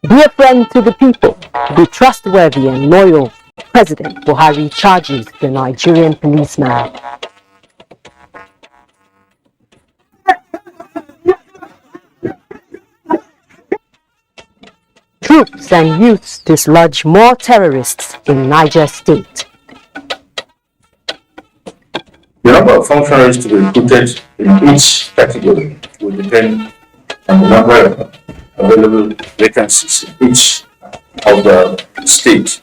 Be a friend to the people. Be trustworthy and loyal. President Buhari charges the Nigerian policeman. Troops and youths dislodge more terrorists in Niger State. The number of functionaries to be recruited in each category will depend on the number of available vacancies in each of the states.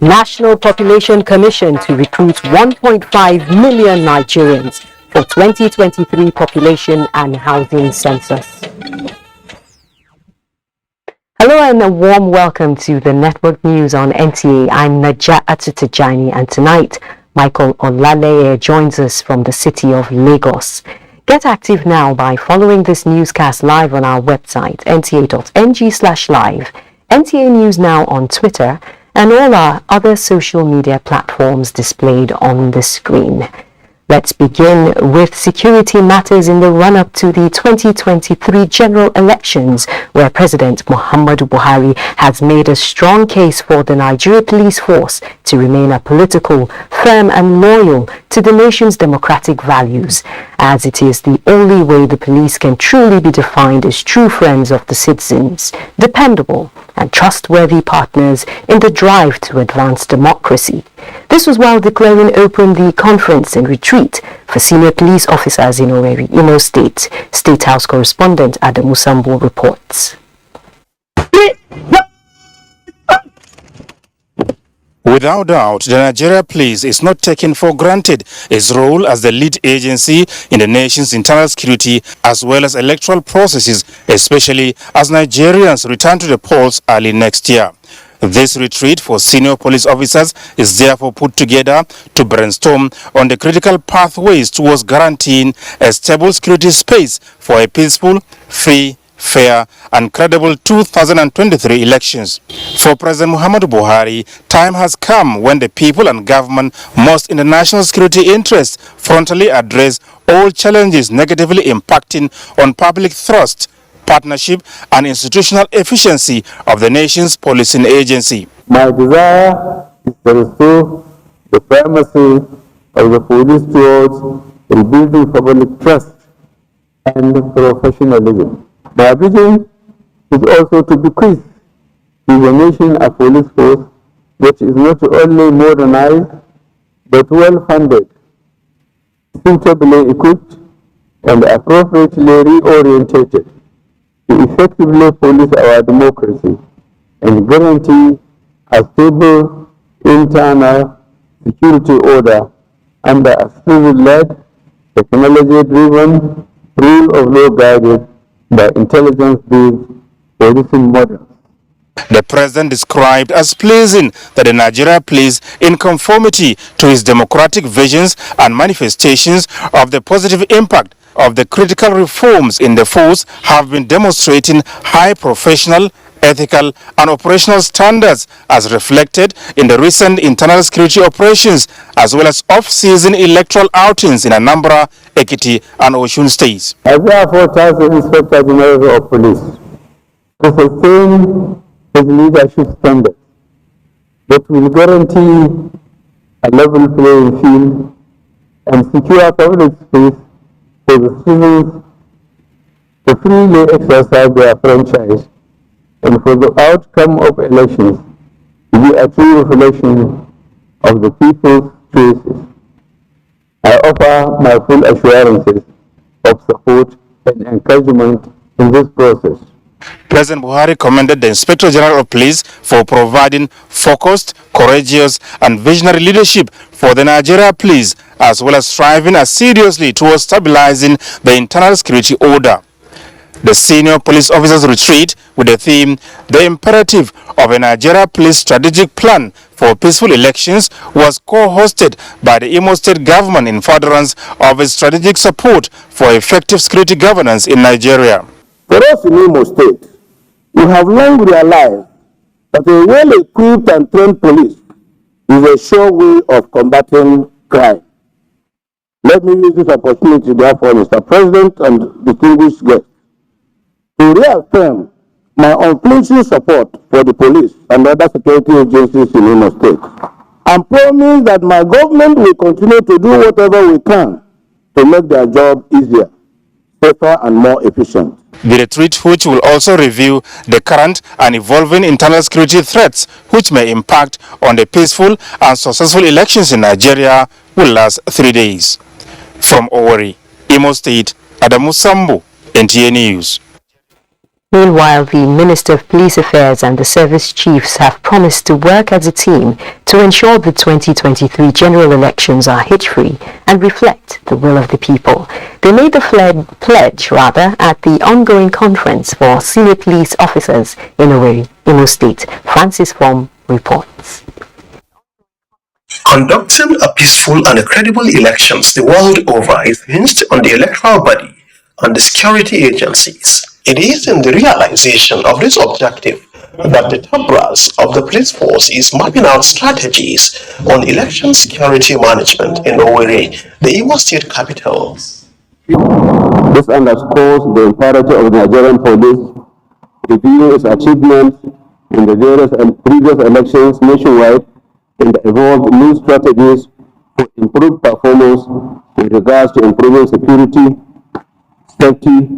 National Population Commission to recruit 1.5 million Nigerians for 2023 population and housing census. Hello and a warm welcome to the Network News on NTA. I'm Najat Atutijani, and tonight Michael Olaleye joins us from the city of Lagos. Get active now by following this newscast live on our website, nta.ng/live, NTA News Now on Twitter, and all our other social media platforms displayed on the screen. Let's begin with security matters in the run-up to the 2023 general elections, where President Muhammadu Buhari has made a strong case for the Nigerian police force to remain a political, firm and loyal to the nation's democratic values, as it is the only way the police can truly be defined as true friends of the citizens, dependable and trustworthy partners in the drive to advance democracy. This was while declaring open the conference and retreat for senior police officers in Owerri, Imo State. State House correspondent Adamu Sambo reports. Without doubt, the Nigeria Police is not taken for granted its role as the lead agency in the nation's internal security as well as electoral processes, especially as Nigerians return to the polls early next year. This retreat for senior police officers is therefore put together to brainstorm on the critical pathways towards guaranteeing a stable security space for a peaceful, free, fair and credible 2023 elections. For President Muhammadu Buhari, time has come when the people and government must, in the national security interest, frontally address all challenges negatively impacting on public trust, partnership and institutional efficiency of the nation's policing agency. My desire is to restore the primacy of the police towards rebuilding public trust and professionalism. My vision is also to bequeath to the nation a police force that is not only modernized but well-funded, suitably equipped and appropriately reorientated to effectively police our democracy and guarantee a stable internal security order under a civil-led, technology-driven, rule of law guided by intelligence-based policing model. The president described as pleasing that the Nigeria Police, in conformity to his democratic visions and manifestations of the positive impact of the critical reforms in the force, have been demonstrating high professional, ethical and operational standards as reflected in the recent internal security operations as well as off-season electoral outings in Anambra, Ekiti and Osun states. I therefore task the Inspector General of Police to sustain his leadership standards that will guarantee a level playing field and secure public space for the citizens to freely exercise their franchise and for the outcome of elections to be a true reflection of the people's choices. I offer my full assurances of support and encouragement in this process. President Buhari commended the Inspector General of Police for providing focused, courageous and visionary leadership for the Nigeria Police, as well as striving assiduously towards stabilizing the internal security order. The senior police officers retreat with the theme, The Imperative of a Nigeria Police Strategic Plan for Peaceful Elections, was co-hosted by the Imo State government in furtherance of its strategic support for effective security governance in Nigeria. For us in Imo State, we have long realized that a well-equipped and trained police is a sure way of combating crime. Let me use this opportunity, therefore, Mr. President and distinguished guests, to reaffirm my unflinching support for the police and other security agencies in Imo State, and promise that my government will continue to do whatever we can to make their job easier, safer, and more efficient. The retreat, which will also review the current and evolving internal security threats which may impact on the peaceful and successful elections in Nigeria, will last 3 days. From Owerri, Imo State, Adamu Sambu, NTA News. Meanwhile, the Minister of Police Affairs and the service chiefs have promised to work as a team to ensure the 2023 general elections are hitch-free and reflect the will of the people. They made the pledge at the ongoing conference for senior police officers in Owerri, Imo State. Francis Form reports. Conducting a peaceful and credible elections the world over is hinged on the electoral body and the security agencies. It is in the realization of this objective that the top brass of the police force is mapping out strategies on election security management in Owerri, the Imo State capital. This underscores the imperative of the Nigerian police to review its achievements in the various and previous elections nationwide and evolve new strategies for improved performance with regards to improving security, safety,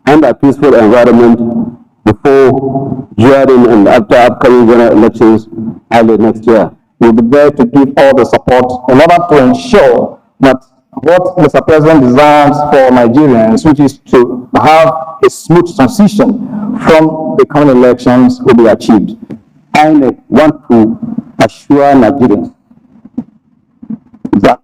and a peaceful environment before, during, and after upcoming general elections early next year. We'll be there to give all the support in order to ensure that what Mr. President desires for Nigerians, which is to have a smooth transition from the coming elections, will be achieved. I want to assure Nigerians that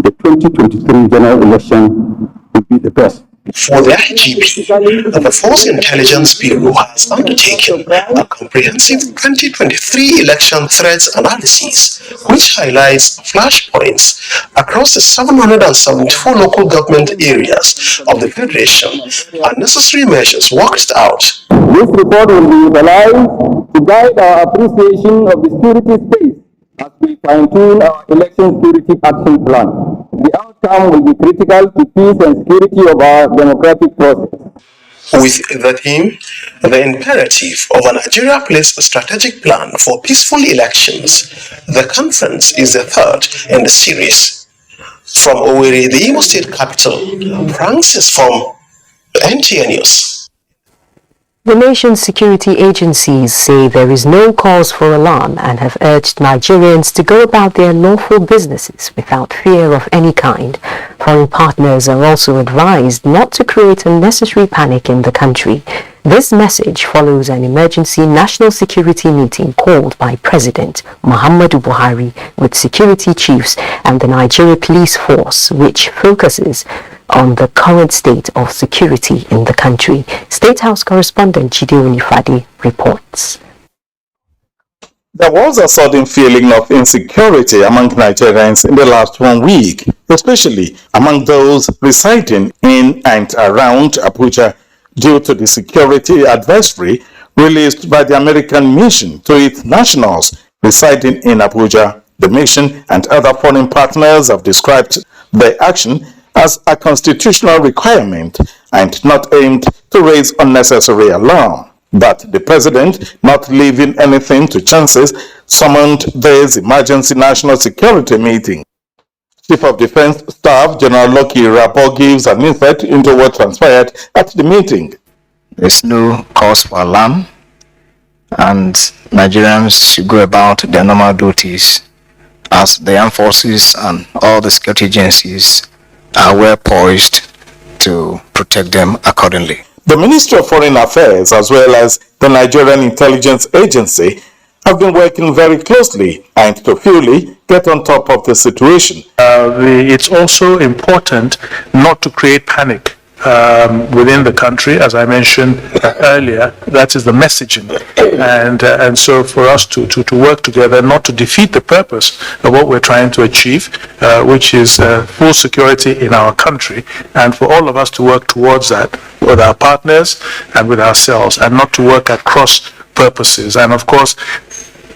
the 2023 general election will be the best. For the IGP, the Force Intelligence Bureau has undertaken a comprehensive 2023 election threats analysis, which highlights flashpoints across the 774 local government areas of the Federation and necessary measures worked out. This report will be utilized to guide our appreciation of the security space as we fine-tune our election security action plan. The outcome will be critical to peace and security of our democratic process. With the theme, the imperative of a Nigeria Police strategic plan for peaceful elections, the conference is the third in the series. From Owerri, the Imo State capital, Francis from NTA News. The nation's security agencies say there is no cause for alarm and have urged Nigerians to go about their lawful businesses without fear of any kind. Foreign partners are also advised not to create unnecessary panic in the country. This message follows an emergency national security meeting called by President Muhammadu Buhari with security chiefs and the Nigeria Police Force, which focuses on the current state of security in the country. State House correspondent Chidi Onifade reports. There was a sudden feeling of insecurity among Nigerians in the last 1 week, especially among those residing in and around Abuja, due to the security advisory released by the American mission to its nationals residing in Abuja. The mission and other foreign partners have described the action as a constitutional requirement and not aimed to raise unnecessary alarm. But the president, not leaving anything to chances, summoned this emergency national security meeting. Chief of Defense Staff General Lucky Rabo gives an insight into what transpired at the meeting. There's no cause for alarm, and Nigerians should go about their normal duties as the armed forces and all the security agencies are well poised to protect them accordingly. The Ministry of Foreign Affairs, as well as the Nigerian Intelligence Agency, have been working very closely and to fully get on top of the situation. It's also important not to create panic within the country, as I mentioned earlier. That is the messaging, and so for us to work together, not to defeat the purpose of what we're trying to achieve, which is full security in our country, and for all of us to work towards that with our partners and with ourselves, and not to work at cross purposes. And of course,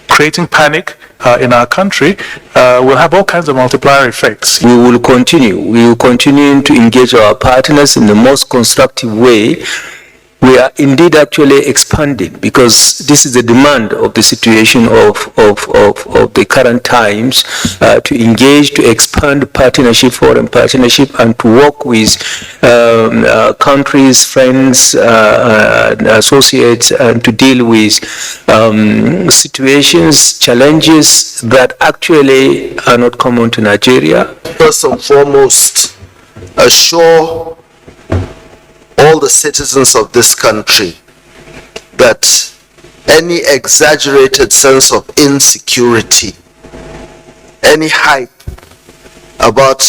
creating panic in our country will have all kinds of multiplier effects. We will continue to engage our partners in the most constructive way we are indeed actually expanding, because this is the demand of the situation of the current times, to engage, to expand partnership, foreign partnership, and to work with countries, friends, associates, and to deal with situations, challenges that actually are not common to Nigeria. First and foremost, assure all the citizens of this country that any exaggerated sense of insecurity, any hype about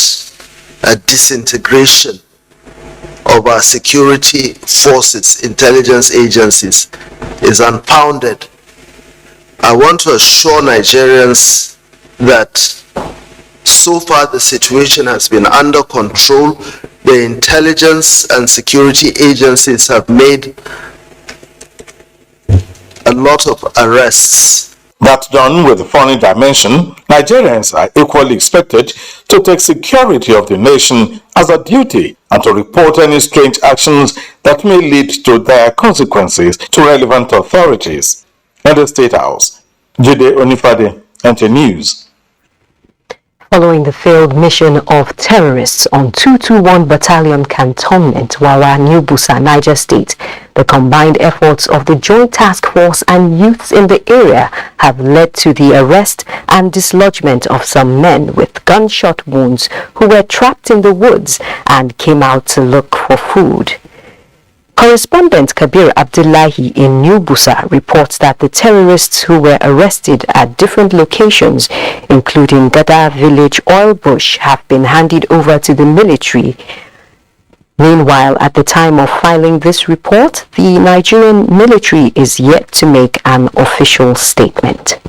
a disintegration of our security forces, intelligence agencies, is unfounded. I want to assure Nigerians that so far the situation has been under control. The intelligence and security agencies have made a lot of arrests. That done with the foreign dimension, Nigerians are equally expected to take security of the nation as a duty and to report any strange actions that may lead to dire consequences to relevant authorities. At the State House, Jide Onifade, NTA News. Following the failed mission of terrorists on 221 Battalion Cantonment, Wawa, New Busa, Niger State, the combined efforts of the Joint Task Force and youths in the area have led to the arrest and dislodgement of some men with gunshot wounds who were trapped in the woods and came out to look for food. Correspondent Kabir Abdullahi in New Busa reports that the terrorists who were arrested at different locations, including Gada Village Oil Bush, have been handed over to the military. Meanwhile, at the time of filing this report, the Nigerian military is yet to make an official statement.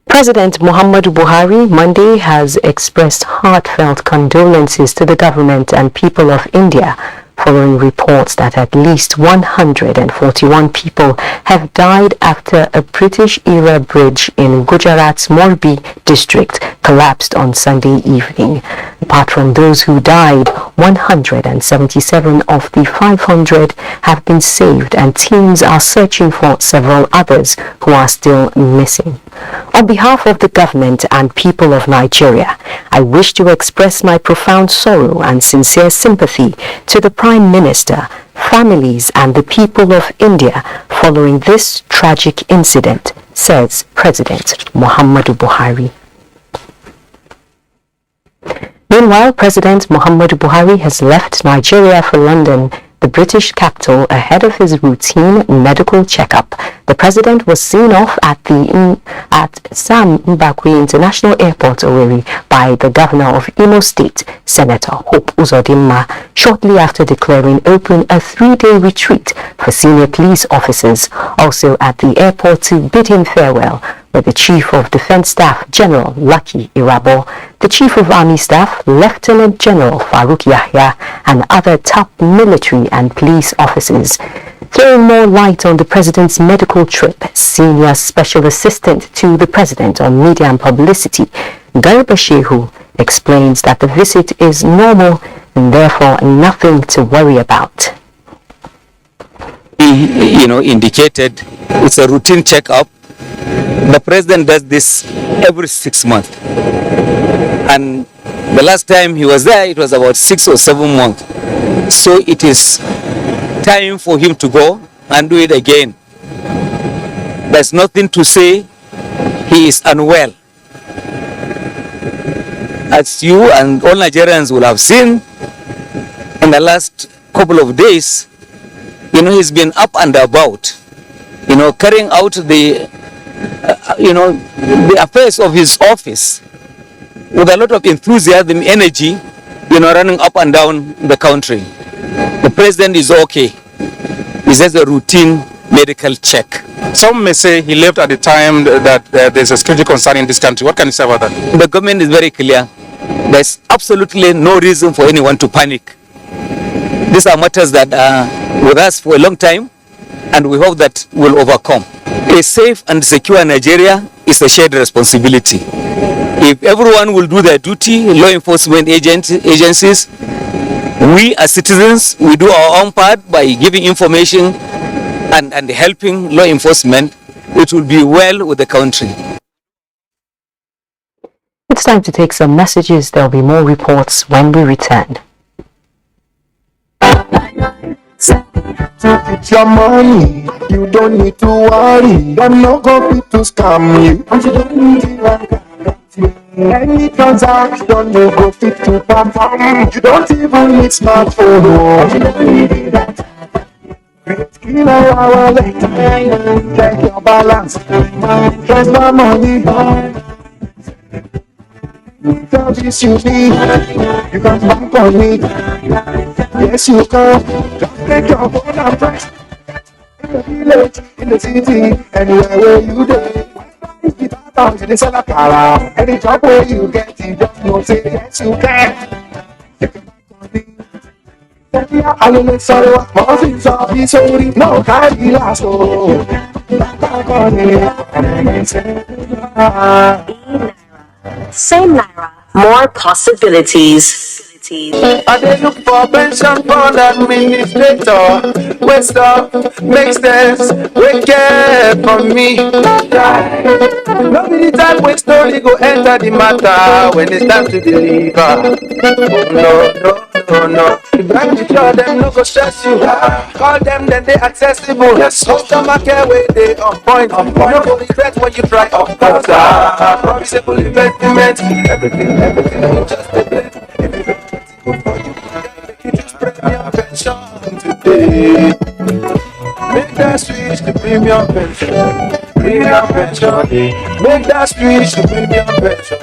President Muhammadu Buhari Monday has expressed heartfelt condolences to the government and people of India following reports that at least 141 people have died after a British-era bridge in Gujarat's Morbi district collapsed on Sunday evening. Apart from those who died, 177 of the 500 have been saved, and teams are searching for several others who are still missing. On behalf of the government and people of Nigeria, I wish to express my profound sorrow and sincere sympathy to the Prime Minister, families, and the people of India following this tragic incident, says President Muhammadu Buhari. Meanwhile, President Muhammadu Buhari has left Nigeria for London, the British capital, ahead of his routine medical checkup. The president was seen off at Sam Mbakwe International Airport, Owerri, by the governor of Imo State, Senator Hope Uzodinma, shortly after declaring open a 3-day retreat for senior police officers. Also at the airport to bid him farewell were the Chief of Defense Staff, General Lucky Irabo, the Chief of Army Staff, Lieutenant General Farouk Yahya, and other top military and police officers. Throwing more light on the president's medical trip, Senior Special Assistant to the President on Media and Publicity, Garba Shehu, explains that the visit is normal and therefore nothing to worry about. He, indicated it's a routine checkup. The president does this every 6 months. And the last time he was there, it was about 6 or 7 months. So it is time for him to go and do it again. There's nothing to say he is unwell. As you and all Nigerians will have seen in the last couple of days, he's been up and about, carrying out the affairs of his office with a lot of enthusiasm, energy, running up and down the country. The president is okay. It's just a routine medical check. Some may say he left at the time that there's a security concern in this country. What can you say about that? The government is very clear. There's absolutely no reason for anyone to panic. These are matters that are with us for a long time, and we hope that we'll overcome. A safe and secure Nigeria is a shared responsibility. If everyone will do their duty, law enforcement agencies, We as citizens, we do our own part by giving information and helping law enforcement. It will be well with the country. It's time to take some messages. There'll be more reports when we return. It's your money, you don't need to worry. I'm not going to scam you. You don't need to any transaction you go fit to perform. You don't even need smartphone. You don't need that. In our wallet, check your balance. Transfer money. Service you need, you can bank on me. Yes, you can. Just take your phone and press. In the village, in the city, anywhere where you go. You dey sell a car. Any job where you get, you just know say yes, you can. Alele sọ̀rọ̀ mọ́ sí sọ bí sórí náà kárí lásò. Same Naira, more possibilities. I dey look for pension fund administrator. Wey stop, make steps, wey care for me. No be the time wey story go enter the matter when it's time to deliver. No. Bank with sure them no go stress you. Call them, then they accessible. Customer care wey dey on point. No go regret when you try. Promisable investment. Everything just a bit. You just premium pension today. Make that switch to premium pension. Premium pension. Make that switch to premium pension.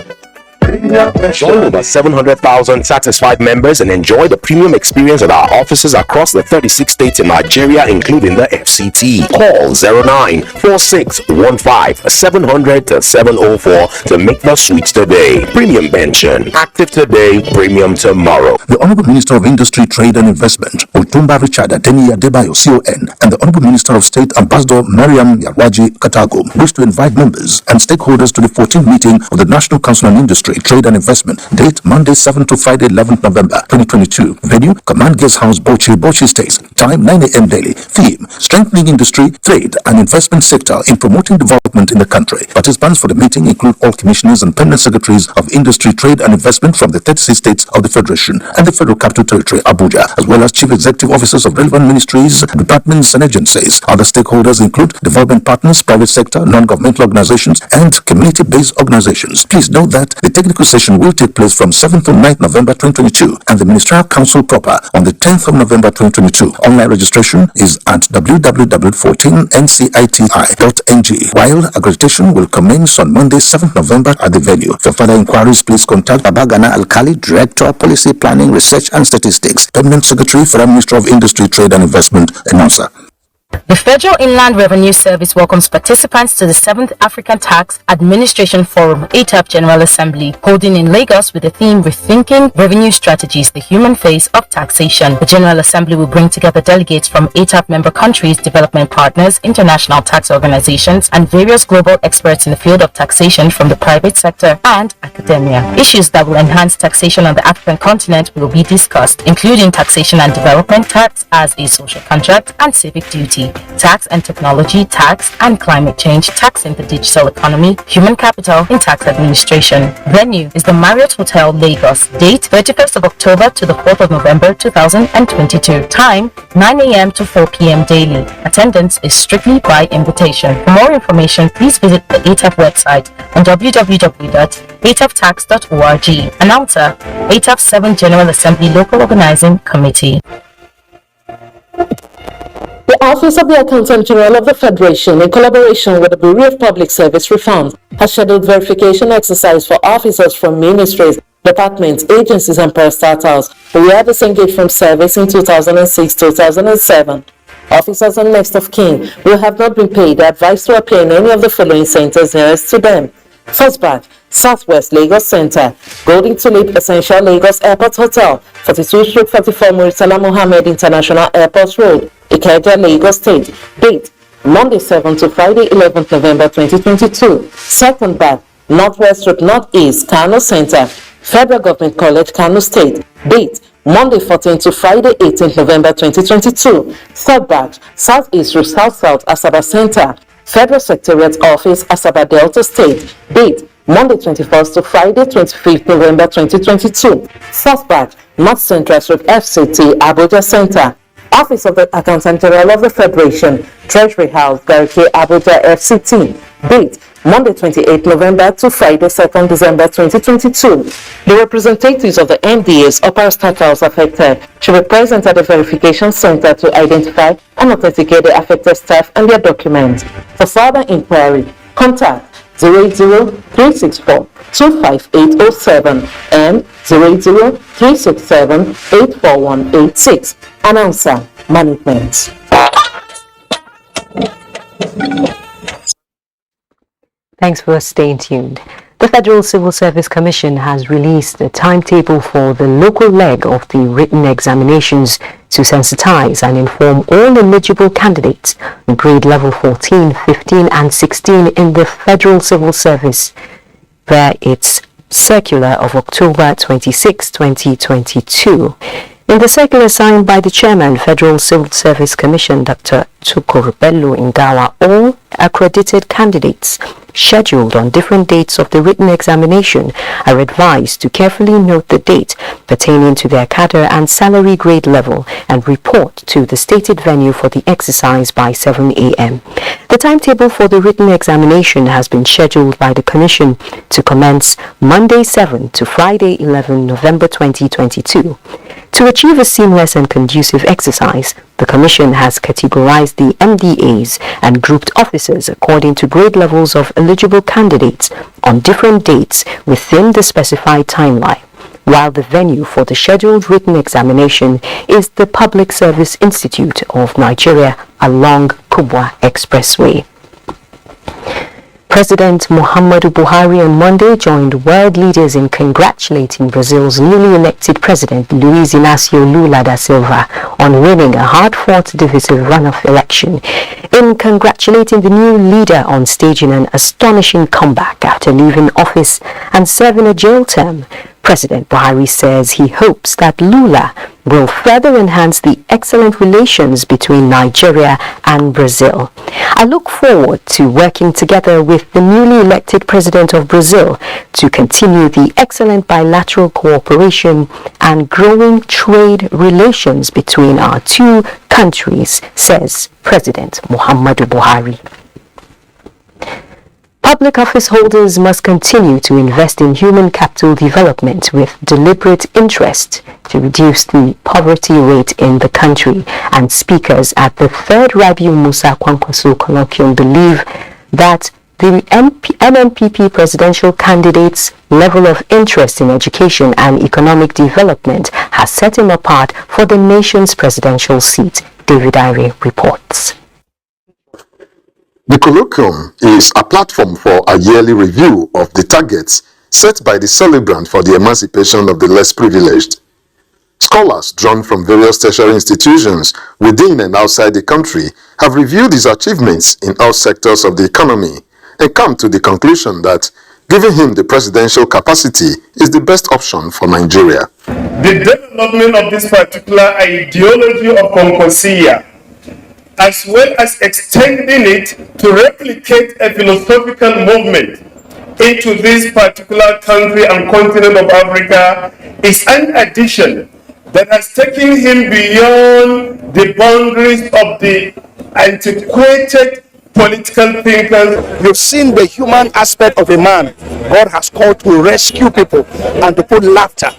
Join over 700,000 satisfied members and enjoy the premium experience at our offices across the 36 states in Nigeria, including the FCT. Call 094615-700-704 to make the switch today. Premium pension. Active today, premium tomorrow. The Honorable Minister of Industry, Trade and Investment, Otumba Richard Adeniyi Adebayo, CON, and the Honorable Minister of State, Ambassador Mariam Yarwaji Katago, wish to invite members and stakeholders to the 14th meeting of the National Council on Industry, Trade and Investment. Date Monday 7th to Friday 11th November 2022. Venue Command Guest House, Bauchi State. Time 9 a.m. daily. Theme Strengthening Industry, Trade and Investment Sector in Promoting Development in the Country. Participants for the meeting include all commissioners and permanent secretaries of Industry, Trade and Investment from the 36 states of the Federation and the Federal Capital Territory, Abuja, as well as chief executive officers of relevant ministries, departments and agencies. Other stakeholders include development partners, private sector, non-governmental organizations and community-based organizations. Please note that the technical session will take place from 7th to 9th November 2022 and the Ministerial Council proper on the 10th of November 2022. Online registration is at www.14nciti.ng, while accreditation will commence on Monday 7th November at the venue. For further inquiries, please contact Babagana Alkali, Director, Policy Planning, Research and Statistics, Permanent Secretary, Federal Ministry of Industry, Trade and Investment, Announcer. The Federal Inland Revenue Service welcomes participants to the 7th African Tax Administration Forum, ATAP General Assembly, holding in Lagos with the theme Rethinking Revenue Strategies, the Human Face of Taxation. The General Assembly will bring together delegates from ATAP member countries, development partners, international tax organizations, and various global experts in the field of taxation from the private sector and academia. Issues that will enhance taxation on the African continent will be discussed, including taxation and development, tax as a social contract, and civic duty. Tax and technology, tax and climate change, tax in the digital economy, human capital in tax administration. Venue is the Marriott Hotel, Lagos. Date 31st of October to the 4th of November 2022. Time 9 a.m. to 4 p.m. daily. Attendance is strictly by invitation. For more information, please visit the ATAP website on www.ataptax.org. Announcer, ATAP 7th General Assembly Local Organizing Committee. The Office of the Accountant General of the Federation, in collaboration with the Bureau of Public Service Reforms, has scheduled verification exercise for officers from ministries, departments, agencies, and parastatals who were disengaged from service in 2006-2007. Officers and next of kin who have not been paid are advised to appear in any of the following centers nearest to them. First Bank, Southwest Lagos Center, Golden Tulip Essential Lagos Airport Hotel, 42/44 Muritala Mohammed International Airport Road, Ikeja, Lagos State. Date Monday 7th to Friday 11th November 2022. Second Bank, Northwest Road Northeast Kano Center, Federal Government College, Kano State. Date Monday 14th to Friday 18th November 2022. Third batch, Southeast to South-South Asaba Center, Federal Secretariat Office, Asaba Delta State. Date, Monday 21st to Friday 25th November 2022. Fourth batch, North Central Stroke FCT, Abuja Center, Office of the Accountant General of the Federation, Treasury House, Gariki, Abuja FCT. Date, Monday 28th November to Friday 2nd December 2022. The representatives of the NDAs or parastatals affected should be present at the verification center to identify and authenticate the affected staff and their documents. For further inquiry, contact 080-364 25807 and 080-367 84186. Announcer, Management. Thanks for staying tuned. The Federal Civil Service Commission has released a timetable for the local leg of the written examinations to sensitize and inform all eligible candidates in grade level 14, 15 and 16 in the Federal Civil Service via its circular of October 26, 2022. In the circular signed by the Chairman, Federal Civil Service Commission, Dr. Chukwurubelu Ngawa, all accredited candidates scheduled on different dates of the written examination are advised to carefully note the date pertaining to their cadre and salary grade level and report to the stated venue for the exercise by 7 a.m. The timetable for the written examination has been scheduled by the Commission to commence Monday 7 to Friday 11 November 2022. To achieve a seamless and conducive exercise, the Commission has categorized the MDAs and grouped officers according to grade levels of eligible candidates on different dates within the specified timeline, while the venue for the scheduled written examination is the Public Service Institute of Nigeria along Kubwa Expressway. President Muhammadu Buhari on Monday joined world leaders in congratulating Brazil's newly elected president Luiz Inácio Lula da Silva on winning a hard-fought divisive runoff election. In congratulating the new leader on staging an astonishing comeback after leaving office and serving a jail term, President Buhari says he hopes that Lula will further enhance the excellent relations between Nigeria and Brazil. I look forward to working together with the newly elected president of Brazil to continue the excellent bilateral cooperation and growing trade relations between our two countries, says President Muhammadu Buhari. Public office holders must continue to invest in human capital development with deliberate interest to reduce the poverty rate in the country, and speakers at the third Rabiu Musa Kwankwaso colloquium believe that the NNPP presidential candidate's level of interest in education and economic development has set him apart for the nation's presidential seat. David Ire reports. The colloquium is a platform for a yearly review of the targets set by the celebrant for the emancipation of the less privileged. Scholars drawn from various tertiary institutions within and outside the country have reviewed his achievements in all sectors of the economy and come to the conclusion that giving him the presidential capacity is the best option for Nigeria. The development of this particular ideology of Concosia, as well as extending it to replicate a philosophical movement into this particular country and continent of Africa, is an addition that has taken him beyond the boundaries of the antiquated political thinkers. You've seen the human aspect of a man God has called to rescue people and to put laughter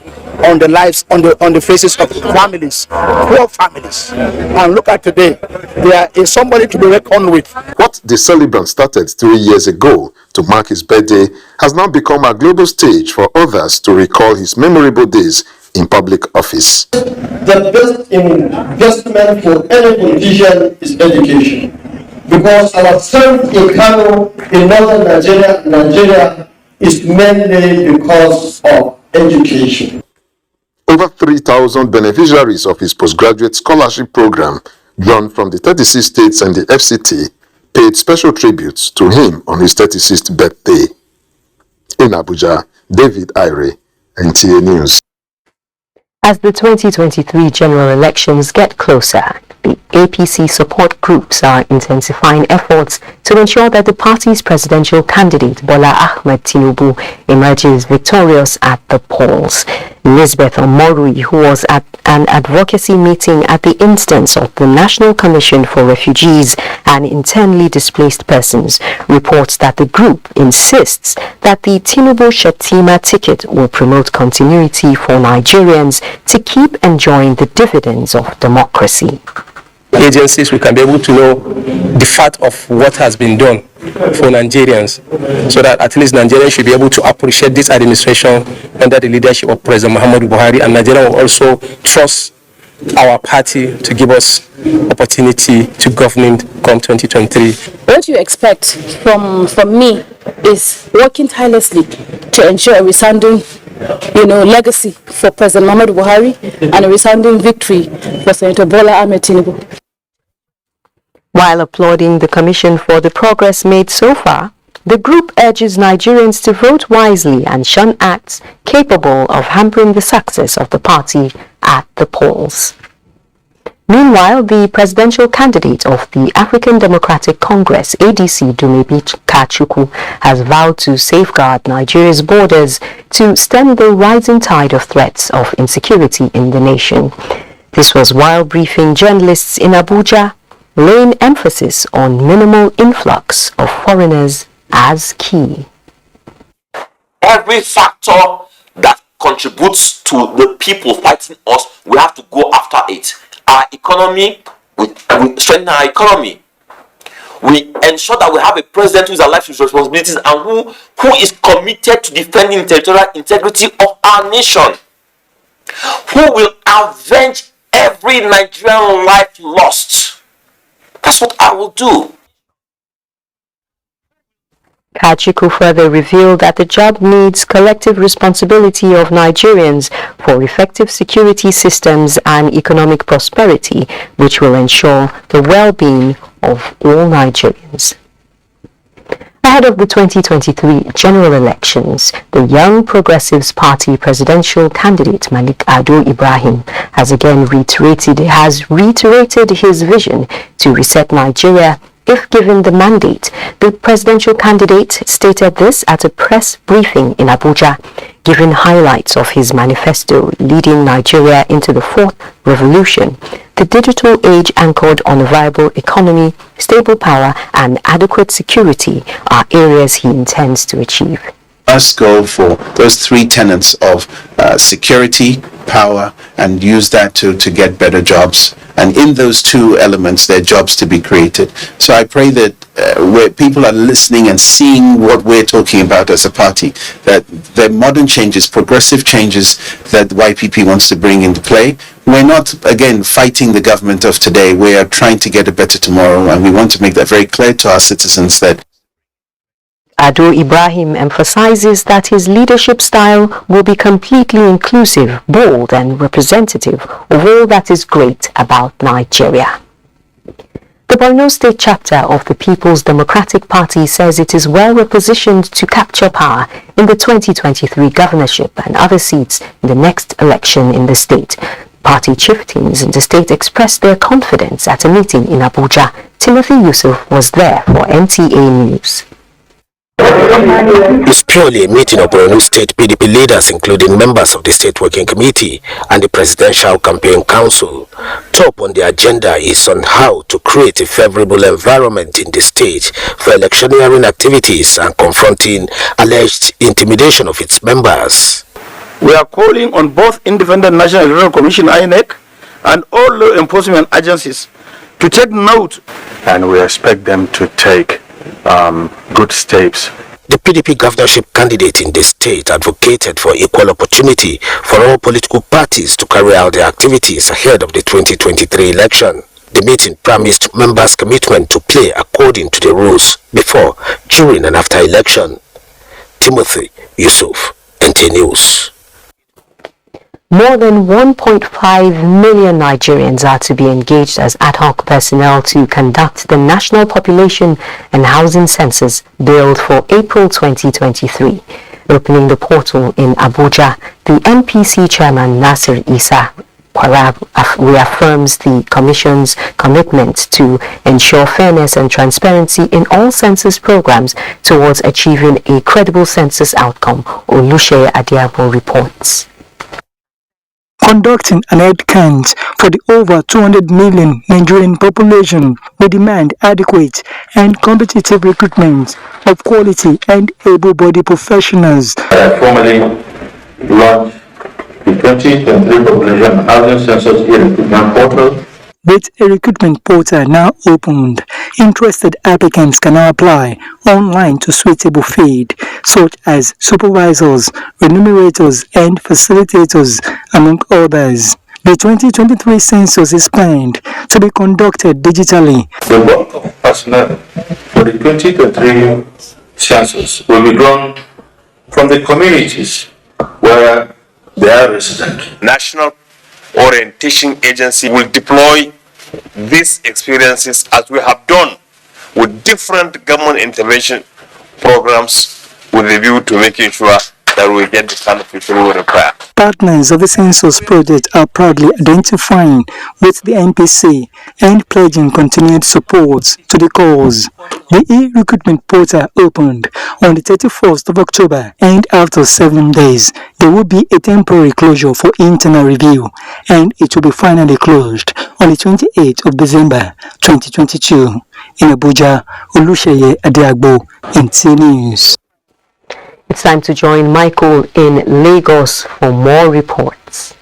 on the lives, on the faces of families, poor families. And look at today, there is somebody to be reckoned with. What the celebrant started 3 years ago to mark his birthday has now become a global stage for others to recall his memorable days in public office. The best investment for any politician is education. Because our strength in Kano, in northern Nigeria is mainly because of education. Over 3,000 beneficiaries of his postgraduate scholarship program, drawn from the 36 states and the FCT, paid special tributes to him on his 36th birthday. In Abuja, David Ire, NTA News. As the 2023 general elections get closer, the APC support groups are intensifying efforts to ensure that the party's presidential candidate Bola Ahmed Tinubu emerges victorious at the polls. Elizabeth Omorui, who was at an advocacy meeting at the instance of the National Commission for Refugees and Internally Displaced Persons, reports that the group insists that the Tinubu-Shettima ticket will promote continuity for Nigerians to keep enjoying the dividends of democracy. Agencies, we can be able to know the fact of what has been done for Nigerians, so that at least Nigerians should be able to appreciate this administration under the leadership of President Muhammadu Buhari, and Nigeria will also trust our party to give us opportunity to govern come 2023. What you expect from me is working tirelessly to ensure a resounding legacy for President Muhammadu Buhari and a resounding victory for Senator Bola Ahmed Tinubu. While applauding the Commission for the progress made so far, the group urges Nigerians to vote wisely and shun acts capable of hampering the success of the party at the polls. Meanwhile, the presidential candidate of the African Democratic Congress, ADC, Dumebi Kachukwu, has vowed to safeguard Nigeria's borders to stem the rising tide of threats of insecurity in the nation. This was while briefing journalists in Abuja, laying emphasis on minimal influx of foreigners as key. Every factor that contributes to the people fighting us, we have to go after it. Our economy, we strengthen our economy. We ensure that we have a president who is alive to his responsibilities and who is committed to defending the territorial integrity of our nation, who will avenge every Nigerian life lost. That's what I will do. Kachukwu further revealed that the job needs collective responsibility of Nigerians for effective security systems and economic prosperity, which will ensure the well-being of all Nigerians. Ahead of the 2023 general elections, the Young Progressives Party presidential candidate Malik Ado Ibrahim has again reiterated his vision to reset Nigeria if given the mandate. The presidential candidate stated this at a press briefing in Abuja, giving highlights of his manifesto leading Nigeria into the fourth revolution. The digital age anchored on a viable economy, stable power, and adequate security are areas he intends to achieve. Must go for those three tenets of security, power, and use that to get better jobs. And in those two elements, there are jobs to be created. So I pray that where people are listening and seeing what we're talking about as a party, that the modern changes, progressive changes that YPP wants to bring into play, we're not, again, fighting the government of today. We are trying to get a better tomorrow, and we want to make that very clear to our citizens that Ado Ibrahim emphasizes that his leadership style will be completely inclusive, bold, and representative of all that is great about Nigeria. The Borno State chapter of the People's Democratic Party says it is well repositioned to capture power in the 2023 governorship and other seats in the next election in the state. Party chieftains in the state expressed their confidence at a meeting in Abuja. Timothy Yusuf was there for NTA News. It's purely a meeting of Borno State PDP leaders, including members of the State Working Committee and the Presidential Campaign Council. Top on the agenda is on how to create a favorable environment in the state for electioneering activities and confronting alleged intimidation of its members. We are calling on both Independent National Electoral Commission (INEC) and all law enforcement agencies to take note, and we expect them to take good steps. The PDP governorship candidate in the state advocated for equal opportunity for all political parties to carry out their activities ahead of the 2023 election. The meeting promised members' commitment to play according to the rules before, during, and after election. Timothy Yusuf, NTA News. More than 1.5 million Nigerians are to be engaged as ad hoc personnel to conduct the National Population and Housing Census billed for April 2023. Opening the portal in Abuja, The NPC chairman Nasir Isa reaffirms the Commission's commitment to ensure fairness and transparency in all census programs towards achieving a credible census outcome. Oluseye Adiabo reports. Conducting an head count for the over 200 million Nigerian population will demand adequate and competitive recruitment of quality and able-bodied professionals. I formally launched the 2023 Population Housing Census e-recruitment portal. With a recruitment portal now opened, interested applicants can now apply online to suitable fields such as supervisors, remunerators, and facilitators, among others. The 2023 census is planned to be conducted digitally. The bulk of personnel for the 2023 census will be drawn from the communities where they are resident. National Orientation Agency will deploy these experiences as we have done with different government intervention programs with a view to making sure that we get the kind of people we require. Partners of the census project are proudly identifying with the NPC and pledging continued support to the cause. The e-recruitment portal opened on the 31st of October, and after 7 days, there will be a temporary closure for internal review, and it will be finally closed on the 28th of December 2022. In Abuja, Oluseye Adiabo, NTA News. It's time to join Michael in Lagos for more reports.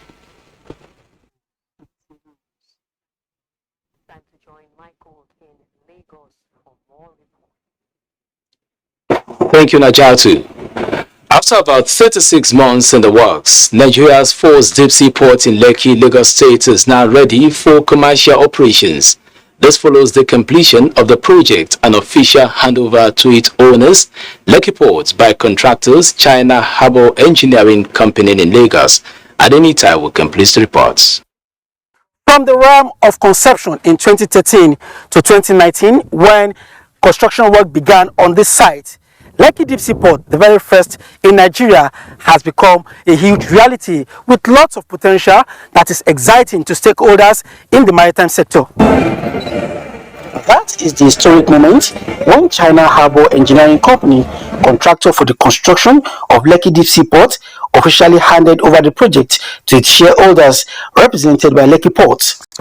Thank you, Najatu. After about 36 months in the works, Nigeria's fourth deep-sea port in Lekki, Lagos State is now ready for commercial operations. This follows the completion of the project and official handover to its owners, Lekki Ports, by contractors China Harbour Engineering Company in Lagos. Adenita will complete the reports. From the realm of conception in 2013 to 2019, when construction work began on this site, Lekki Deep Sea Port, the very first in Nigeria, has become a huge reality with lots of potential that is exciting to stakeholders in the maritime sector. That is the historic moment when China Harbour Engineering Company, contractor for the construction of Lekki Deep Sea Port, officially handed over the project to its shareholders, represented by Lekki Port.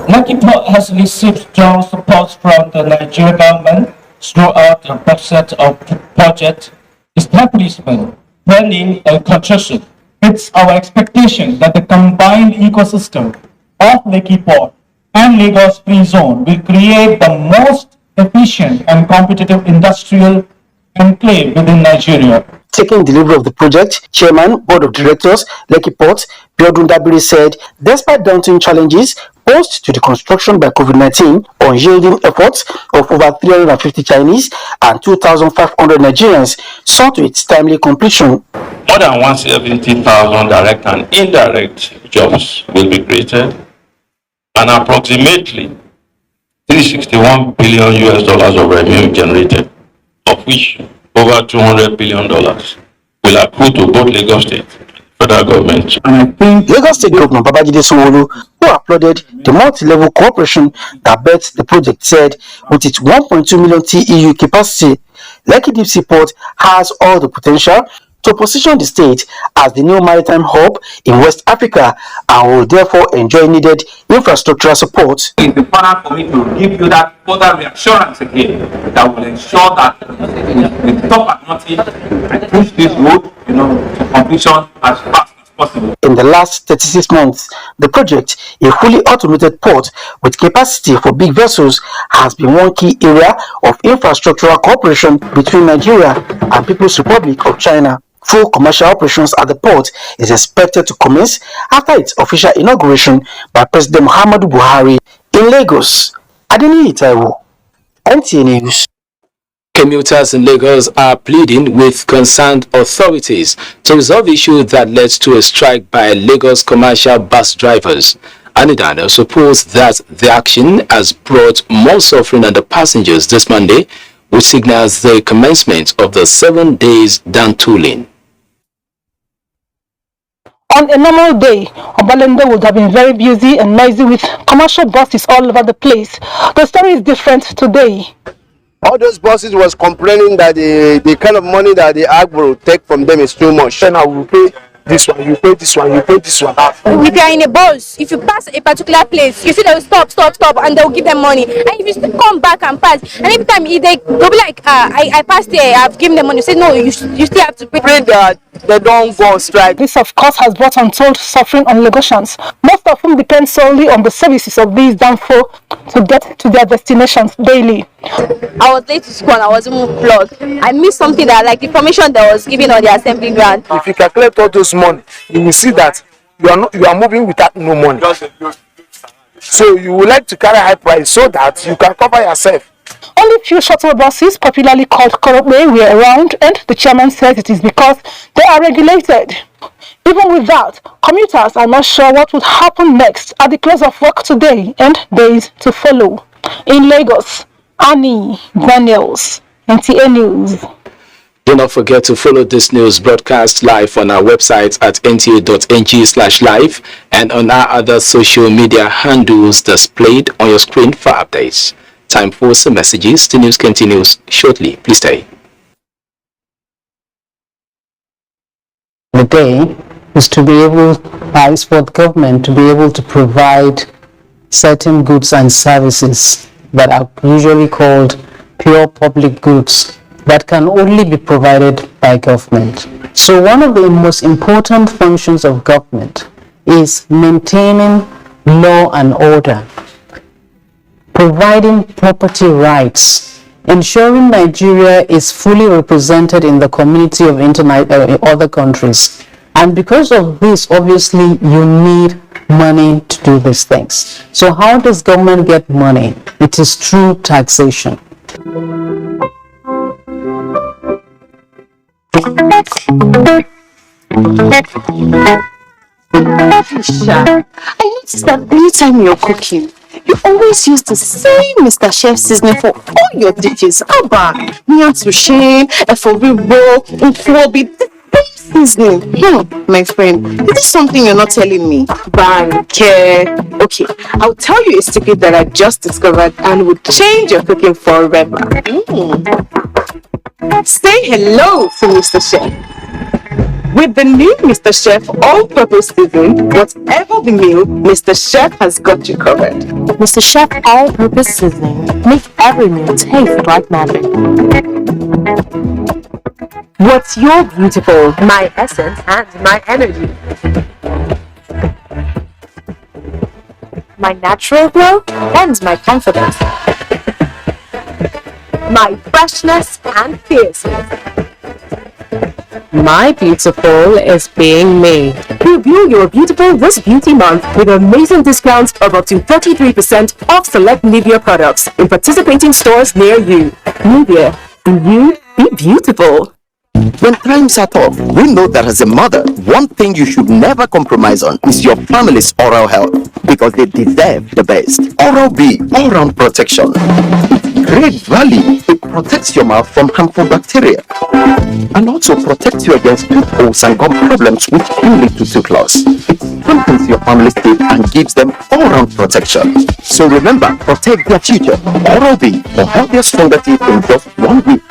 Lekki Port has received strong support from the Nigerian government throughout the process of project establishment, planning, and construction. It's our expectation that the combined ecosystem of Lekki Port and Lagos Free Zone will create the most efficient and competitive industrial enclave within Nigeria. Taking delivery of the project, Chairman, Board of Directors, Lekki Port, Biodun Dabiri said, despite daunting challenges posed to the construction by COVID-19, unyielding efforts of over 350 Chinese and 2,500 Nigerians saw to its timely completion. More than 170,000 direct and indirect jobs will be created, and approximately $361 billion of revenue generated, of which over $200 billion will accrue to both Lagos State and federal government. And I think Lagos State Governor Babajide Sanwo-Olu, who applauded the multi-level cooperation that birthed the project, said with its 1.2 million TEU capacity, Lekki Deep Sea Port has all the potential to position the state as the new maritime hub in West Africa and will therefore enjoy needed infrastructural support. It's important for me to give you that further reassurance again that will ensure that we stop at nothing and push this road, to completion as fast as possible. In the last 36 months, the project, a fully automated port with capacity for big vessels, has been one key area of infrastructural cooperation between Nigeria and People's Republic of China. Full commercial operations at the port is expected to commence after its official inauguration by President Muhammadu Buhari in Lagos. Adeni Itaiwo, NTA News. Commuters in Lagos are pleading with concerned authorities to resolve issues that led to a strike by Lagos commercial bus drivers. Anidana supposed that the action has brought more suffering on the passengers this Monday, which signals the commencement of the 7 days down tooling. On a normal day, Obalende would have been very busy and noisy with commercial buses all over the place. The story is different today. All those bosses was complaining that the kind of money that the Agbo take from them is too much. Then I will pay this one, you pay this one, you pay this one. If you are in a bus, if you pass a particular place, you see they will stop, and they will give them money. And if you still come back and pass, and every time they'll be like, I passed here, I've given them money. You say no, you still have to pay. Pray that they don't go on strike. This, of course, has brought untold suffering on Lagosians, most of whom depend solely on the services of these damn folk to get to their destinations daily. I was late to school and I was even flogged. I missed something that, like the information that was given on the assembly ground. If you calculate all those money, you will see that you are moving without no money. So you would like to carry high price so that you can cover yourself. Only few shuttle buses, popularly called Korobe, were around, and the chairman says it is because they are regulated. Even with that, commuters are not sure what would happen next at the close of work today and days to follow. In Lagos, Annie Daniels, NTA News. Do not forget to follow this news broadcast live on our website at nta.ng/live and on our other social media handles displayed on your screen for updates. Time for some messages. The news continues shortly. Please stay. The day is to be able, is for the government to be able to provide certain goods and services that are usually called pure public goods that can only be provided by government. So one of the most important functions of government is maintaining law and order, providing property rights, ensuring Nigeria is fully represented in the community of other countries. And because of this, obviously, you need money to do these things. So how does government get money? It is through taxation. Aisha, I noticed that anytime you're cooking, you always use the same Mr. Chef seasoning for all your dishes. Abba, Mian Tushin, Eforibo, Nkwobi, the same seasoning. My friend, is this something you're not telling me? Banke. Okay, I'll tell you a secret that I just discovered and would change your cooking forever. Say hello to Mr. Chef. With the new Mr. Chef all-purpose seasoning, whatever the meal, Mr. Chef has got you covered. Mr. Chef all-purpose seasoning makes every meal taste like magic. What's your beautiful? My essence and my energy. My natural glow and my confidence. My freshness and fierceness. My beautiful is being me. Review your beautiful this beauty month with amazing discounts of up to 33% off select Nivea products in participating stores near you. Nivea, you be beautiful. When times are tough, we know that as a mother, one thing you should never compromise on is your family's oral health, because they deserve the best. Oral-B, all-round protection. Great value. It protects your mouth from harmful bacteria and also protects you against tooth holes and gum problems which can lead to tooth loss. It strengthens your family's teeth and gives them all-round protection. So remember, protect their future. Oral-B for healthier, stronger teeth in just 1 week.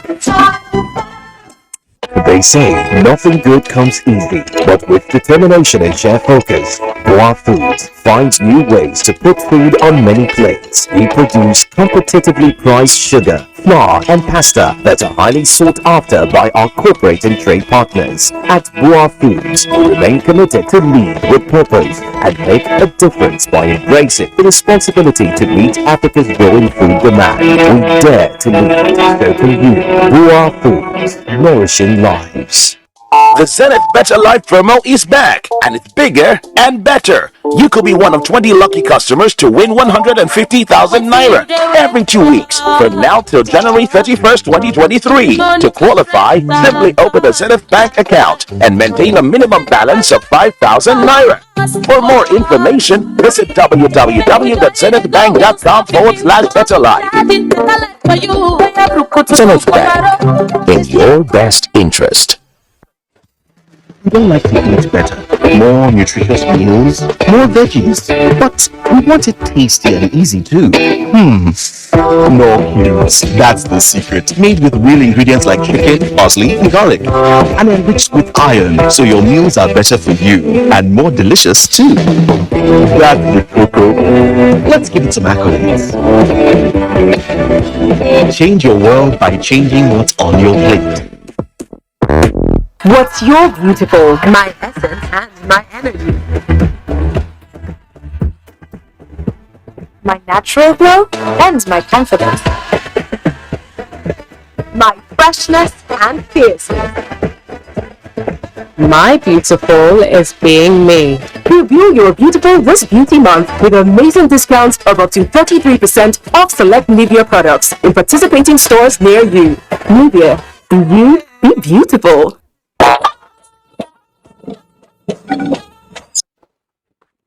They say nothing good comes easy, but with determination and sheer focus, Boa Foods finds new ways to put food on many plates. We produce competitively priced sugar, flour, and pasta that are highly sought after by our corporate and trade partners. At Boa Foods, we remain committed to lead with purpose and make a difference by embracing the responsibility to meet Africa's growing food demand. We dare to lead, so can you. Boa Foods, nourishing lives. The Zenith Better Life promo is back, and it's bigger and better. You could be one of 20 lucky customers to win 150,000 naira every 2 weeks from now till January 31st, 2023. To qualify, simply open a Zenith Bank account and maintain a minimum balance of 5,000 naira. For more information, visit www.zenithbank.com/betterlife. Zenith Bank, in your best interest. We don't like to eat better. More nutritious meals, more veggies. But we want it tasty and easy too. No cubes. That's the secret. Made with real ingredients like chicken, parsley, and garlic. And enriched with iron, so your meals are better for you. And more delicious too. That's the cocoa. Let's give it some accolades. Change your world by changing what's on your plate. What's your beautiful? My essence and my energy. My natural glow and my confidence. My freshness and fierceness. My beautiful is being me. Review your beautiful this beauty month with amazing discounts of up to 33% off select Nivea products in participating stores near you. Nivea, be you, be beautiful.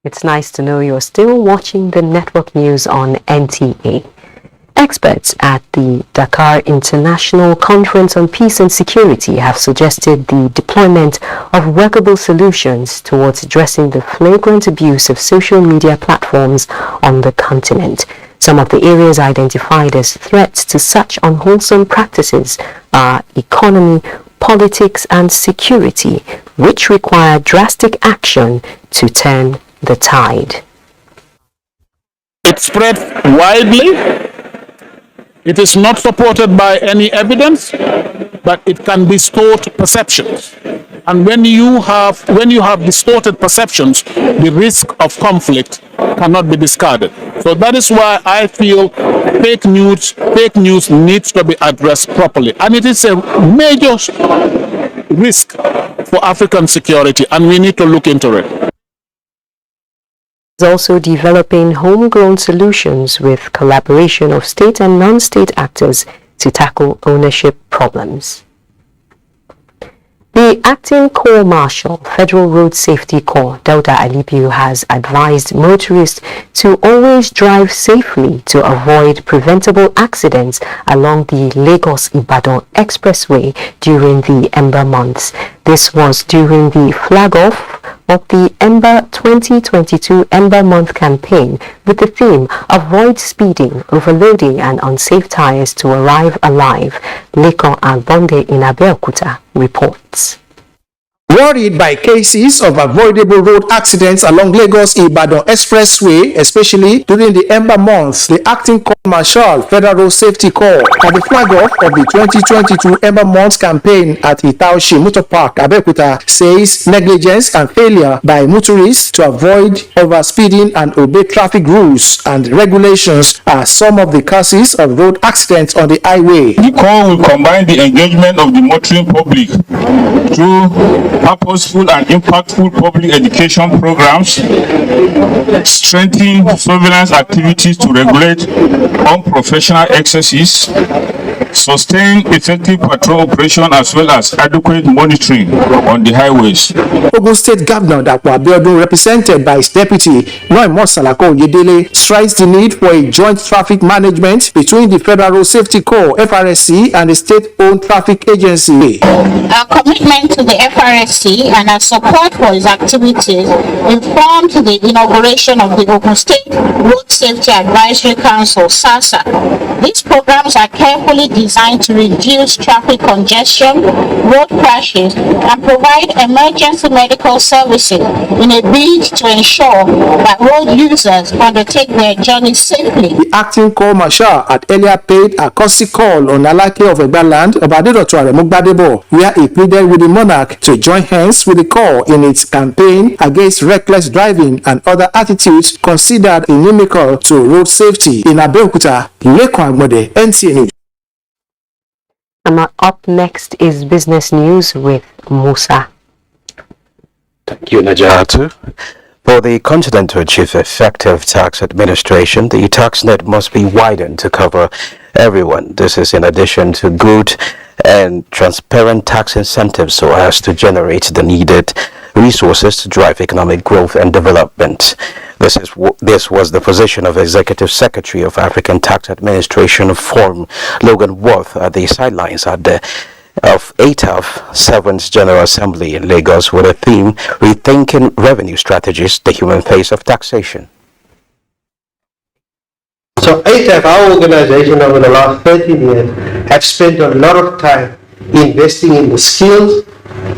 It's nice to know you're still watching the network news on NTA. Experts at the Dakar International Conference on Peace and Security have suggested the deployment of workable solutions towards addressing the flagrant abuse of social media platforms on the continent. Some of the areas identified as threats to such unwholesome practices are economy, politics and security, which require drastic action to turn the tide. It spread widely. It is not supported by any evidence, but it can distort perceptions. And when you have distorted perceptions, the risk of conflict cannot be discarded. So that is why I feel fake news needs to be addressed properly. And it is a major risk for African security, and we need to look into it. Is also developing homegrown solutions with collaboration of state and non-state actors to tackle ownership problems. The Acting Corps Marshal, Federal Road Safety Corps, Dauda Alibiu, has advised motorists to always drive safely to avoid preventable accidents along the Lagos-Ibadan Expressway during the Ember months. This was during the flag-off of the Ember 2022 Ember Month campaign with the theme Avoid Speeding, Overloading and Unsafe Tires to Arrive Alive. Lekon Agbonde in Abeokuta reports. Worried by cases of avoidable road accidents along Lagos-Ibadan Expressway, especially during the Ember months, the Acting Corps Marshal, Federal Road Safety Corps, at the flag-off of the 2022 Ember Months campaign at Itaoshi Motor Park, Abeokuta, says negligence and failure by motorists to avoid overspeeding and obey traffic rules and regulations are some of the causes of road accidents on the highway. The Corps will combine the engagement of the motoring public through purposeful and impactful public education programs, strengthen surveillance activities to regulate unprofessional excesses, sustain effective patrol operation as well as adequate monitoring on the highways. Ogun State Governor Dapo Abiodun, represented by his deputy Noimo Salako Oyedele, stressed the need for a joint traffic management between the Federal Road Safety Corps (FRSC) and the state-owned traffic agency. Our commitment to the FRSC and our support for his activities informed the inauguration of the Ogun State Road Safety Advisory Council (SASA). These programs are carefully designed to reduce traffic congestion, road crashes, and provide emergency medical services in a bid to ensure that road users undertake their journey safely. The Acting Corps Marshal had earlier paid a courtesy call on Alake of Egbaland, Obadedoto Aremu Gbadebo, where he pleaded with the monarch to join hands with the Corps in its campaign against reckless driving and other attitudes considered inimical to road safety. In Abeokuta, Lekon Agbonde, NTA News. And up next is business news with Musa. Thank you, Najatu. For the continent to achieve effective tax administration, the tax net must be widened to cover everyone. This is in addition to good and transparent tax incentives so as to generate the needed resources to drive economic growth and development. This was the position of Executive Secretary of African Tax Administration Forum, Logan Worth, at the sidelines at the of ATAF 7th General Assembly in Lagos with a theme, Rethinking Revenue Strategies, the Human Face of Taxation. So ATAF, our organization over the last 13 years, have spent a lot of time investing in the skills,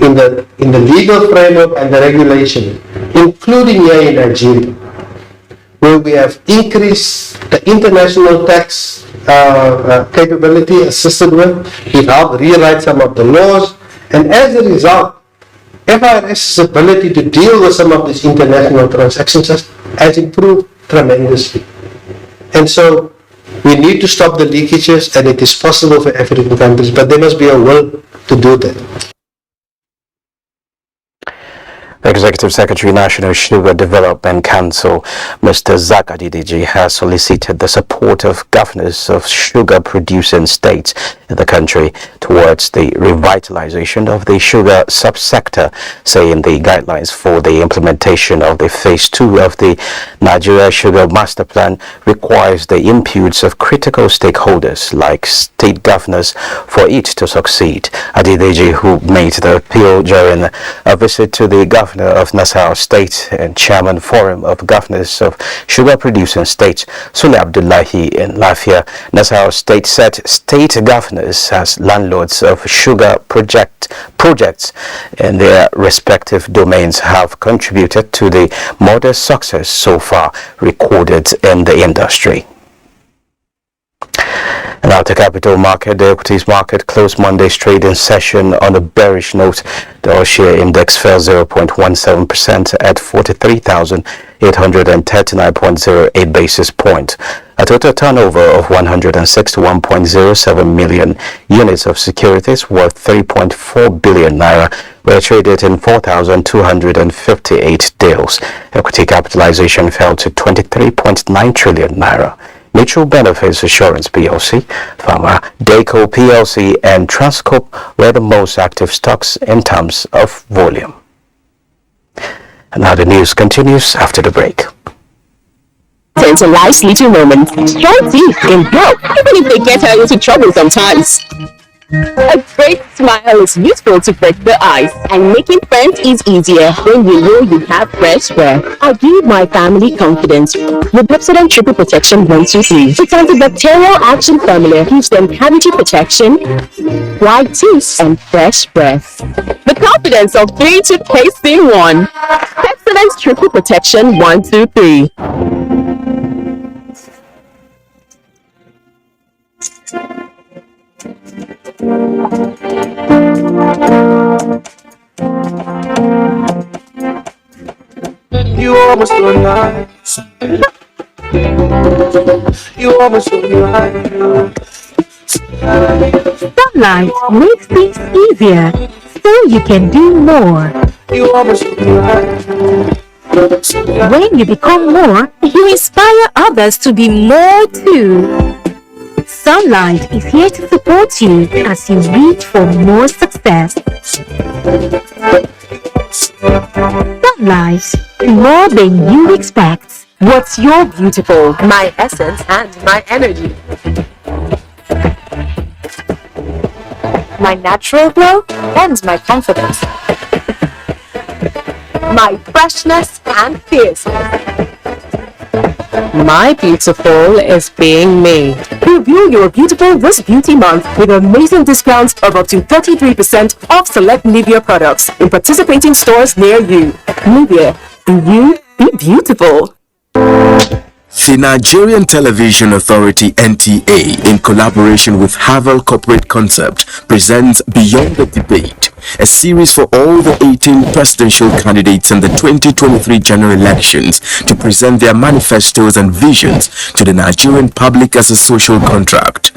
in the legal framework and the regulation, including here in Nigeria, where we have increased the international tax capability assisted with. We've helped rewrite some of the laws, and as a result, FIRS's ability to deal with some of these international transactions has improved tremendously. And so we need to stop the leakages, and it is possible for African countries, but there must be a will to do that. Executive Secretary, National Sugar Development Council, Mr. Zak Adidiji, has solicited the support of governors of sugar-producing states in the country towards the revitalization of the sugar subsector, saying the guidelines for the implementation of the Phase 2 of the Nigeria Sugar Master Plan requires the inputs of critical stakeholders like state governors for it to succeed. Adidiji, who made the appeal during a visit to the governor of Nassau State and Chairman Forum of Governors of Sugar-Producing States, Sule Abdullahi in Lafia, Nassau State said state governors as landlords of sugar projects in their respective domains have contributed to the modest success so far recorded in the industry. And now to capital market. The equities market closed Monday's trading session on a bearish note. The all-share index fell 0.17% at 43,839.08 basis points. A total turnover of 161.07 million units of securities worth 3.4 billion naira were traded in 4,258 deals. Equity capitalization fell to 23.9 trillion naira. Mutual Benefits Assurance PLC, Pharma, Deco PLC and Transcorp were the most active stocks in terms of volume. And now the news continues after the break. Into life's little moments, strong teeth can help, even if they get her into trouble sometimes. A great smile is useful to break the ice, and making friends is easier when you know you have fresh breath. I give my family confidence with Pepsodent Triple Protection 123. Its antibacterial action formula gives them cavity protection, white teeth, and fresh breath. The confidence of 3 toothpaste in 1. Pepsodent Triple Protection 123. You almost so nice. You almost so nice. Sunlight makes things easier, so you can do more. You almost so nice. When you become more, you inspire others to be more too. Sunlight is here to support you as you reach for more success. Sunlight, more than you expect. What's your beautiful? My essence and my energy. My natural glow and my confidence. My freshness and fierceness. My beautiful is being made. Review your beautiful this beauty month with amazing discounts of up to 33% off select Nivea products in participating stores near you. Nivea, be you, be beautiful. The Nigerian Television Authority NTA, in collaboration with Havel Corporate Concept, presents Beyond the Debate, a series for all the 18 presidential candidates in the 2023 general elections to present their manifestos and visions to the Nigerian public as a social contract.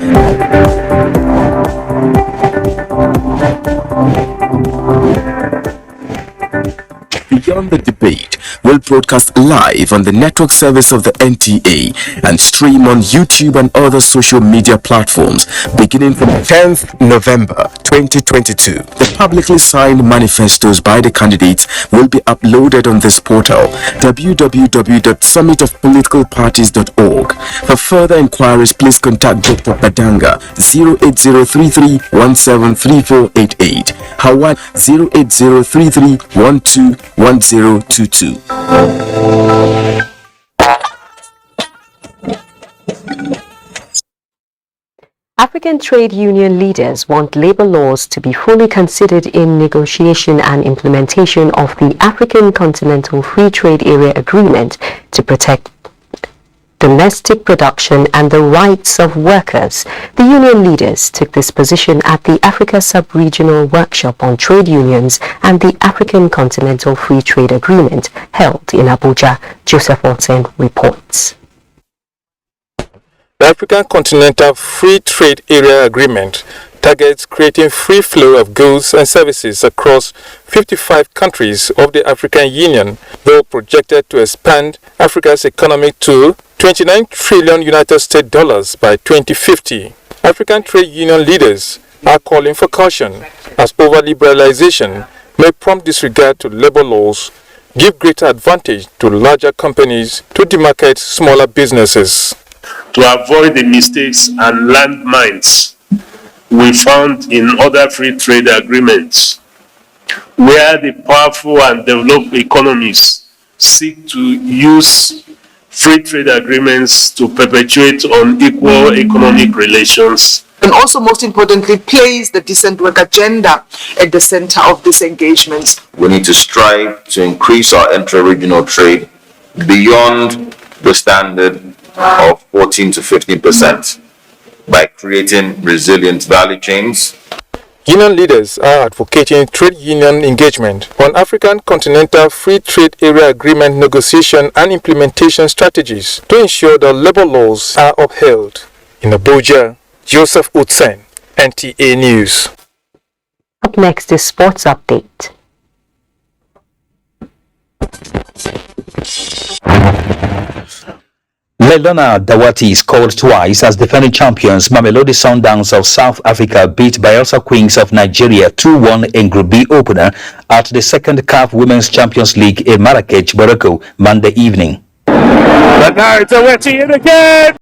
Beyond the Debate will broadcast live on the network service of the NTA and stream on YouTube and other social media platforms beginning from 10th November 2022. The publicly signed manifestos by the candidates will be uploaded on this portal, www.summitofpoliticalparties.org. For further inquiries, please contact Dr. Badanga 08033173488, Howard 08033121022. African trade union leaders want labor laws to be fully considered in negotiation and implementation of the African Continental Free Trade Area Agreement to protect domestic production and the rights of workers. The union leaders took this position at the Africa Sub-Regional Workshop on Trade Unions and the African Continental Free Trade Agreement held in Abuja. Joseph Watson reports. The African Continental Free Trade Area Agreement targets creating free flow of goods and services across 55 countries of the African Union, though projected to expand Africa's economy to $29 trillion United States dollars by 2050. African trade union leaders are calling for caution as over-liberalization may prompt disregard to labor laws, give greater advantage to larger companies to demarcate smaller businesses. To avoid the mistakes and landmines we found in other free trade agreements, where the powerful and developed economies seek to use free trade agreements to perpetuate unequal economic relations. And also, most importantly, place the decent work agenda at the center of this engagement. We need to strive to increase our intra-regional trade beyond the standard of 14 to 15% by creating resilient value chains. Union leaders are advocating trade union engagement on African Continental Free Trade Area Agreement negotiation and implementation strategies to ensure that labor laws are upheld. In Abuja, Joseph Utsen, NTA News. Up next is Sports Update. Lelona Dawati scored twice as defending champions Mamelodi Sundowns of South Africa beat Bayelsa Queens of Nigeria 2-1 in Group B opener at the second CAF Women's Champions League in Marrakech, Morocco, Monday evening. But now it's a wetty in again.